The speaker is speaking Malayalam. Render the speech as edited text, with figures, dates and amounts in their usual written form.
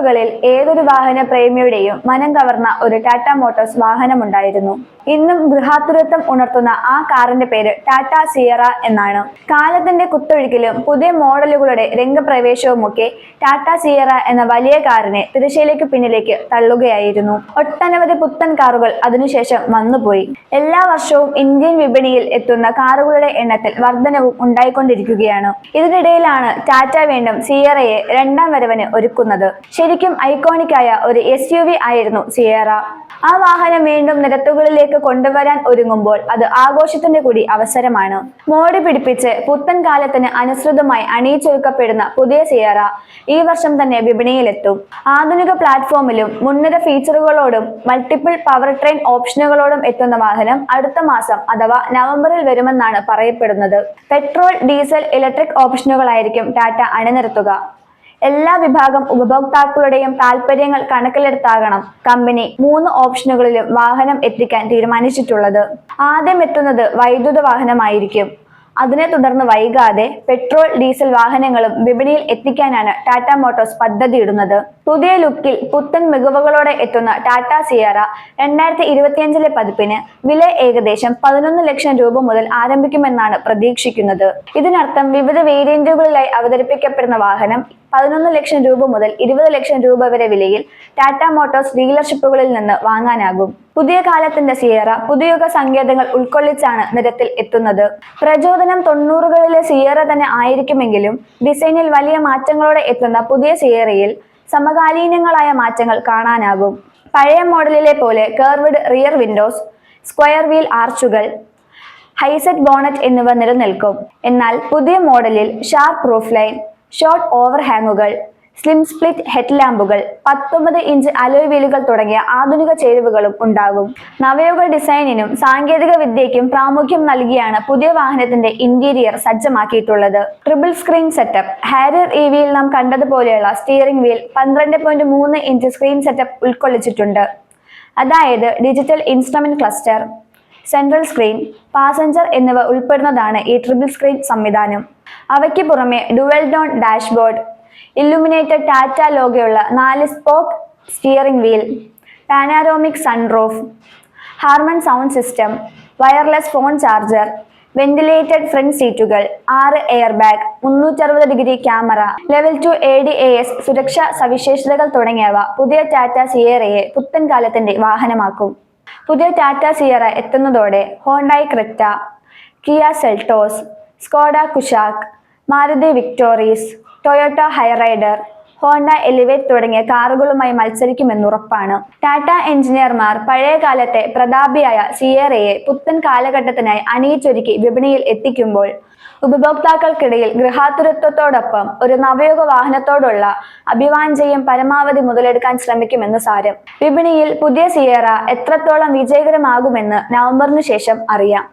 തൊണ്ണൂറുകളിൽ ഏതൊരു വാഹന പ്രേമിയുടെയും മനം കവർന്ന ഒരു ടാറ്റ മോട്ടോഴ്സ് വാഹനമുണ്ടായിരുന്നു. ഇന്നും ഗൃഹാതുരത്വം ഉണർത്തുന്ന ആ കാറിന്റെ പേര് ടാറ്റ സിയറ എന്നാണ്. കാലത്തിന്റെ കുത്തൊഴുക്കിലും പുതിയ മോഡലുകളുടെ രംഗപ്രവേശവുമൊക്കെ ടാറ്റ സിയറ എന്ന വലിയ കാറിനെ തിരശ്ശീലയ്ക്ക് പിന്നിലേക്ക് തള്ളുകയായിരുന്നു. ഒട്ടനവധി പുത്തൻ കാറുകൾ അതിനുശേഷം വന്നുപോയി. എല്ലാ വർഷവും ഇന്ത്യൻ വിപണിയിൽ എത്തുന്ന കാറുകളുടെ എണ്ണത്തിൽ വർധനവും ഉണ്ടായിക്കൊണ്ടിരിക്കുകയാണ്. ഇതിനിടയിലാണ് ടാറ്റ വീണ്ടും സിയറയെ രണ്ടാം വരവിന് ഒരുക്കുന്നത്. ശരിക്കും ഐക്കോണിക്കായ ഒരു SUV ആയിരുന്നു സിയറ. ആ വാഹനം വീണ്ടും നിരത്തുകളിലേക്ക് കൊണ്ടുവരാൻ ഒരുങ്ങുമ്പോൾ അത് ആഘോഷത്തിന്റെ കൂടി അവസരമാണ്. മോടി പിടിപ്പിച്ച് പുത്തൻ കാലത്തിന് അനുസൃതമായി അണിയിച്ചൊരുക്കപ്പെടുന്ന പുതിയ സിയറ ഈ വർഷം തന്നെ വിപണിയിലെത്തും. ആധുനിക പ്ലാറ്റ്ഫോമിലും മുൻനിര ഫീച്ചറുകളോടും മൾട്ടിപ്പിൾ പവർ ട്രെയിൻ ഓപ്ഷനുകളോടും എത്തുന്ന വാഹനം അടുത്ത മാസം അഥവാ നവംബറിൽ വരുമെന്നാണ് പറയപ്പെടുന്നത്. പെട്രോൾ, ഡീസൽ, ഇലക്ട്രിക് ഓപ്ഷനുകളായിരിക്കും ടാറ്റ അണിനിരത്തുക. എല്ലാ വിഭാഗം ഉപഭോക്താക്കളുടെയും താൽപര്യങ്ങൾ കണക്കിലെടുത്താകണം കമ്പനി 3 ഓപ്ഷനുകളിലും വാഹനം എത്തിക്കാൻ തീരുമാനിച്ചിട്ടുള്ളത്. ആദ്യം എത്തുന്നത് വൈദ്യുത വാഹനമായിരിക്കും. അതിനെ തുടർന്ന് വൈകാതെ പെട്രോൾ, ഡീസൽ വാഹനങ്ങളും വിപണിയിൽ എത്തിക്കാനാണ് ടാറ്റ മോട്ടോഴ്സ് പദ്ധതിയിടുന്നത്. പുതിയ ലുക്കിൽ പുത്തൻ മികവുകളോടെ എത്തുന്ന ടാറ്റ സിയറ 2025 പതിപ്പിന് വില ഏകദേശം 11 ലക്ഷം രൂപ മുതൽ ആരംഭിക്കുമെന്നാണ് പ്രതീക്ഷിക്കുന്നത്. ഇതിനർത്ഥം വിവിധ വേരിയന്റുകളിലായി അവതരിപ്പിക്കപ്പെടുന്ന വാഹനം 11 ലക്ഷം രൂപ മുതൽ 20 ലക്ഷം രൂപ വരെ വിലയിൽ ടാറ്റ മോട്ടോഴ്സ് ഡീലർഷിപ്പുകളിൽ നിന്ന് വാങ്ങാനാകും. പുതിയ കാലത്തിന്റെ സിയറ പുതുയുഗ സങ്കേതങ്ങൾ ഉൾക്കൊള്ളിച്ചാണ് നിരത്തിൽ എത്തുന്നത്. പ്രചോദനം 90കളിലെ സിയറ തന്നെ ആയിരിക്കുമെങ്കിലും ഡിസൈനിൽ വലിയ മാറ്റങ്ങളോടെ എത്തുന്ന പുതിയ സിയറയിൽ സമകാലീനങ്ങളായ മാറ്റങ്ങൾ കാണാനാകും. പഴയ മോഡലിലെ പോലെ curved rear windows, square wheel ആർച്ചുകൾ, ഹൈസെറ്റ് ബോണറ്റ് എന്നിവ നിലനിൽക്കും. എന്നാൽ പുതിയ മോഡലിൽ ഷാർപ്പ് റൂഫ് ലൈൻ, ഷോർട്ട് ഓവർഹാങ്ങുകൾ, സ്ലിം സ്പ്ലിറ്റ് ഹെഡ് ലാമ്പുകൾ, 19 ഇഞ്ച് അലോയ് വീലുകൾ തുടങ്ങിയ ആധുനിക ചേരുവകളും ഉണ്ടാകും. നവയുഗ ഡിസൈനിനും സാങ്കേതിക വിദ്യയ്ക്കും പ്രാമുഖ്യം നൽകിയാണ് പുതിയ വാഹനത്തിന്റെ ഇന്റീരിയർ സജ്ജമാക്കിയിട്ടുള്ളത്. ട്രിപ്പിൾ സ്ക്രീൻ സെറ്റപ്പ്, ഹാരിയർ EVയിൽ നാം കണ്ടതുപോലെയുള്ള steering wheel, 12.3 inch screen setup ഉൾക്കൊള്ളിച്ചിട്ടുണ്ട്. അതായത് digital instrument cluster, central screen, passenger എന്നിവ ഉൾപ്പെടുന്നതാണ് ഈ ട്രിപ്പിൾ സ്ക്രീൻ സംവിധാനം. അവയ്ക്ക് പുറമെ dual tone dashboard, illuminated Tata ലോഗോയുള്ള 4 spoke steering wheel, panoramic sunroof, Harman sound system, wireless phone charger, ventilated front സീറ്റുകൾ, 6 air bag, 360 degree camera, level 2 ADAS സുരക്ഷാ സവിശേഷതകൾ തുടങ്ങിയവ പുതിയ ടാറ്റ സിയറയെ പുത്തൻ കാലത്തിന്റെ വാഹനമാക്കും. പുതിയ ടാറ്റ സിയറ എത്തുന്നതോടെ Hyundai Creta, Kia Seltos, Skoda Kushaq, Maruti Victoris, Toyota Hyryder, Honda Elevate തുടങ്ങിയ കാറുകളുമായി മത്സരിക്കുമെന്നുറപ്പാണ്. ടാറ്റ എഞ്ചിനീയർമാർ പഴയ കാലത്തെ പ്രതാപിയായ സിയറയെ പുത്തൻ കാലഘട്ടത്തിനായി അണിയിച്ചൊരുക്കി വിപണിയിൽ എത്തിക്കുമ്പോൾ ഉപഭോക്താക്കൾക്കിടയിൽ ഗൃഹാതുരത്വത്തോടൊപ്പം ഒരു നവയുഗ വാഹനത്തോടുള്ള അഭിവാഞ്ചയും പരമാവധി മുതലെടുക്കാൻ ശ്രമിക്കുമെന്ന് സാരം. വിപണിയിൽ പുതിയ സിയറ എത്രത്തോളം വിജയകരമാകുമെന്ന് നവംബറിന് ശേഷം അറിയാം.